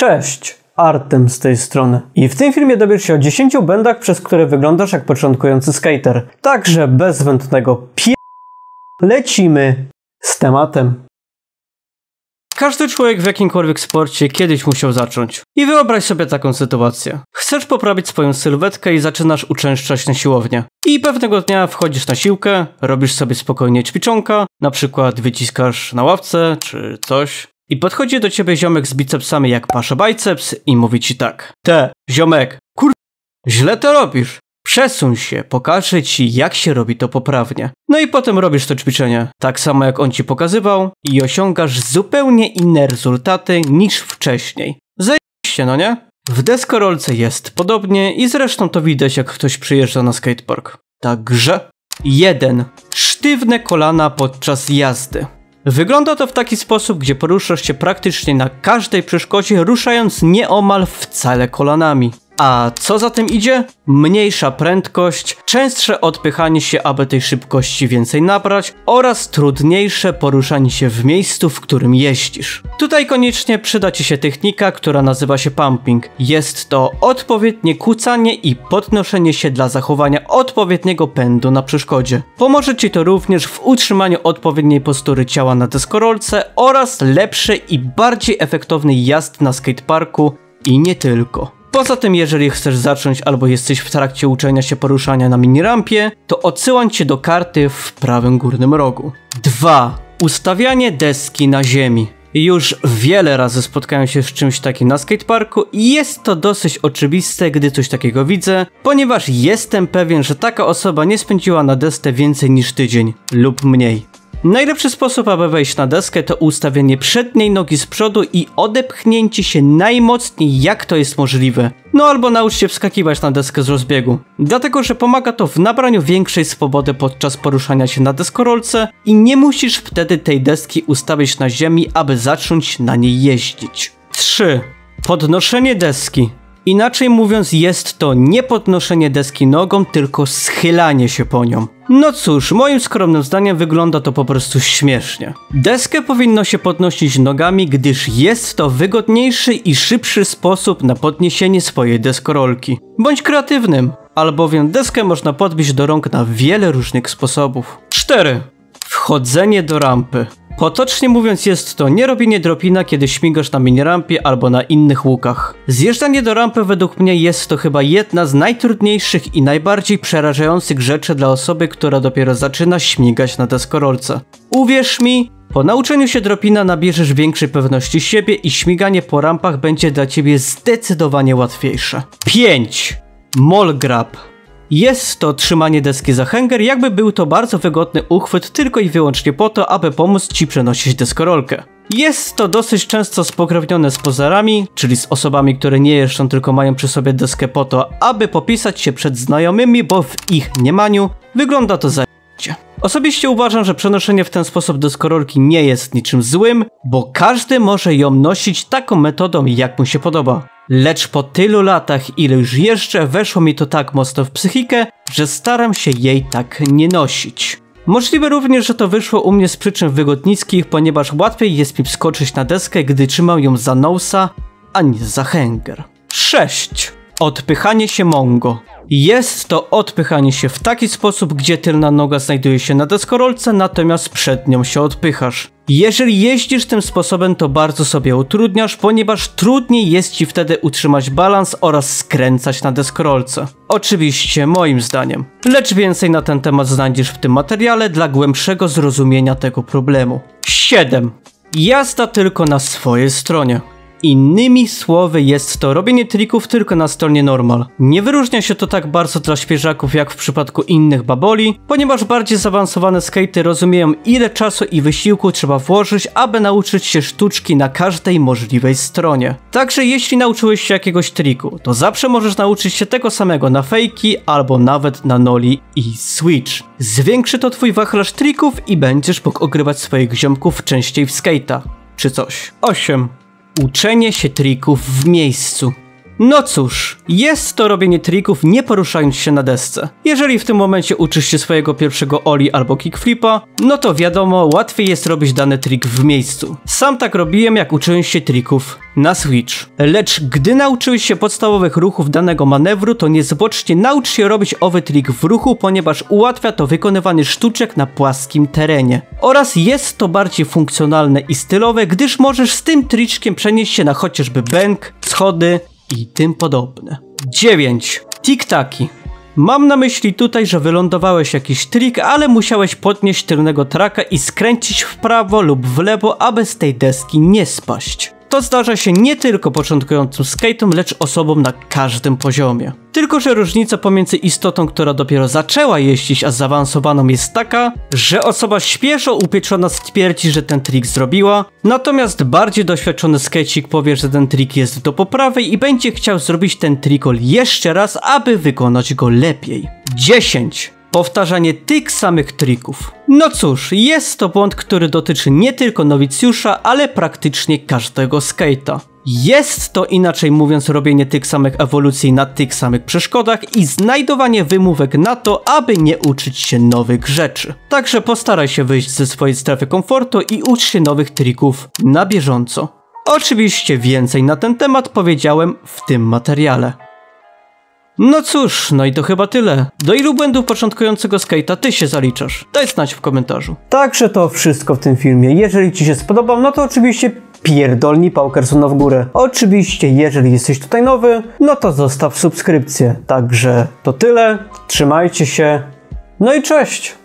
Cześć, Artem z tej strony. I w tym filmie dowiesz się o 10 błędach, przez które wyglądasz jak początkujący skater. Także bez zbędnego lecimy z tematem. Każdy człowiek w jakimkolwiek sporcie kiedyś musiał zacząć. I wyobraź sobie taką sytuację. Chcesz poprawić swoją sylwetkę i zaczynasz uczęszczać na siłownię. I pewnego dnia wchodzisz na siłkę, robisz sobie spokojnie ćwiczonka, na przykład wyciskasz na ławce czy coś. I podchodzi do ciebie ziomek z bicepsami jak pasza biceps i mówi ci tak. Ziomek, źle to robisz. Przesuń się, pokażę ci jak się robi to poprawnie. No i potem robisz to ćwiczenie, tak samo jak on ci pokazywał i osiągasz zupełnie inne rezultaty niż wcześniej. Zajebiście, no nie? W deskorolce jest podobnie i zresztą to widać jak ktoś przyjeżdża na skatepark. Także 1. Sztywne kolana podczas jazdy. Wygląda to w taki sposób, gdzie poruszasz się praktycznie na każdej przeszkodzie, ruszając nieomal wcale kolanami. A co za tym idzie? Mniejsza prędkość, częstsze odpychanie się, aby tej szybkości więcej nabrać oraz trudniejsze poruszanie się w miejscu, w którym jeździsz. Tutaj koniecznie przyda ci się technika, która nazywa się pumping. Jest to odpowiednie kucanie i podnoszenie się dla zachowania odpowiedniego pędu na przeszkodzie. Pomoże ci to również w utrzymaniu odpowiedniej postury ciała na deskorolce oraz lepszej i bardziej efektownej jazdy na skateparku i nie tylko. Poza tym, jeżeli chcesz zacząć albo jesteś w trakcie uczenia się poruszania na minirampie, to odsyłam cię do karty w prawym górnym rogu. 2. Ustawianie deski na ziemi. Już wiele razy spotkałem się z czymś takim na skateparku i jest to dosyć oczywiste, gdy coś takiego widzę, ponieważ jestem pewien, że taka osoba nie spędziła na desce więcej niż tydzień lub mniej. Najlepszy sposób, aby wejść na deskę, to ustawienie przedniej nogi z przodu i odepchnięcie się najmocniej jak to jest możliwe. No albo naucz się wskakiwać na deskę z rozbiegu. Dlatego, że pomaga to w nabraniu większej swobody podczas poruszania się na deskorolce i nie musisz wtedy tej deski ustawić na ziemi, aby zacząć na niej jeździć. 3. Podnoszenie deski. Inaczej mówiąc, jest to nie podnoszenie deski nogą, tylko schylanie się po nią. No cóż, moim skromnym zdaniem wygląda to po prostu śmiesznie. Deskę powinno się podnosić nogami, gdyż jest to wygodniejszy i szybszy sposób na podniesienie swojej deskorolki. Bądź kreatywnym, albowiem deskę można podbić do rąk na wiele różnych sposobów. 4. Wchodzenie do rampy. Potocznie mówiąc, jest to nie robienie dropina, kiedy śmigasz na minirampie albo na innych łukach. Zjeżdżanie do rampy według mnie jest to chyba jedna z najtrudniejszych i najbardziej przerażających rzeczy dla osoby, która dopiero zaczyna śmigać na deskorolce. Uwierz mi, po nauczeniu się dropina nabierzesz większej pewności siebie i śmiganie po rampach będzie dla ciebie zdecydowanie łatwiejsze. 5. Mall grab. Jest to trzymanie deski za hanger, jakby był to bardzo wygodny uchwyt tylko i wyłącznie po to, aby pomóc ci przenosić deskorolkę. Jest to dosyć często spokrewnione z pozerami, czyli z osobami, które nie jeżdżą, tylko mają przy sobie deskę po to, aby popisać się przed znajomymi, bo w ich mniemaniu wygląda to zajebiście. Osobiście uważam, że przenoszenie w ten sposób deskorolki nie jest niczym złym, bo każdy może ją nosić taką metodą, jak mu się podoba. Lecz po tylu latach, ile już jeżdżę, weszło mi to tak mocno w psychikę, że staram się jej tak nie nosić. Możliwe również, że to wyszło u mnie z przyczyn wygodnickich, ponieważ łatwiej jest mi wskoczyć na deskę, gdy trzymam ją za nosa, a nie za hanger. 6. Odpychanie się mongo. Jest to odpychanie się w taki sposób, gdzie tylna noga znajduje się na deskorolce, natomiast przed nią się odpychasz. Jeżeli jeździsz tym sposobem, to bardzo sobie utrudniasz, ponieważ trudniej jest ci wtedy utrzymać balans oraz skręcać na deskorolce. Oczywiście moim zdaniem. Lecz więcej na ten temat znajdziesz w tym materiale dla głębszego zrozumienia tego problemu. 7. Jazda tylko na swojej stronie. Innymi słowy, jest to robienie trików tylko na stronie normal. Nie wyróżnia się to tak bardzo dla świeżaków jak w przypadku innych baboli, ponieważ bardziej zaawansowane skatey rozumieją, ile czasu i wysiłku trzeba włożyć, aby nauczyć się sztuczki na każdej możliwej stronie. Także jeśli nauczyłeś się jakiegoś triku, to zawsze możesz nauczyć się tego samego na fejki albo nawet na noli i switch. Zwiększy to twój wachlarz trików i będziesz mógł ogrywać swoich ziomków częściej w skate'a, czy coś. 8. Uczenie się trików w miejscu. No cóż, jest to robienie trików nie poruszając się na desce. Jeżeli w tym momencie uczysz się swojego pierwszego ollie albo kickflipa, no to wiadomo, łatwiej jest robić dany trik w miejscu. Sam tak robiłem, jak uczyłem się trików na Switch. Lecz gdy nauczyłeś się podstawowych ruchów danego manewru, to niezwłocznie naucz się robić owy trik w ruchu, ponieważ ułatwia to wykonywanie sztuczek na płaskim terenie. Oraz jest to bardziej funkcjonalne i stylowe, gdyż możesz z tym triczkiem przenieść się na chociażby bęk, schody i tym podobne. 9. Tiktaki. Mam na myśli tutaj, że wylądowałeś jakiś trik, ale musiałeś podnieść tylnego traka i skręcić w prawo lub w lewo, aby z tej deski nie spaść. To zdarza się nie tylko początkującym skate'om, lecz osobom na każdym poziomie. Tylko że różnica pomiędzy istotą, która dopiero zaczęła jeździć, a zaawansowaną jest taka, że osoba świeżo upieczona stwierdzi, że ten trik zrobiła, natomiast bardziej doświadczony skejcik powie, że ten trik jest do poprawy i będzie chciał zrobić ten trikol jeszcze raz, aby wykonać go lepiej. 10. Powtarzanie tych samych trików. No cóż, jest to błąd, który dotyczy nie tylko nowicjusza, ale praktycznie każdego skate'a. Jest to, inaczej mówiąc, robienie tych samych ewolucji na tych samych przeszkodach i znajdowanie wymówek na to, aby nie uczyć się nowych rzeczy. Także postaraj się wyjść ze swojej strefy komfortu i ucz się nowych trików na bieżąco. Oczywiście więcej na ten temat powiedziałem w tym materiale. No cóż, no i to chyba tyle. Do ilu błędów początkującego skate'a ty się zaliczasz? Daj znać w komentarzu. Także to wszystko w tym filmie. Jeżeli ci się spodobał, no to oczywiście pierdolnij pałkersona w górę. Oczywiście, jeżeli jesteś tutaj nowy, no to zostaw subskrypcję. Także to tyle. Trzymajcie się. No i cześć!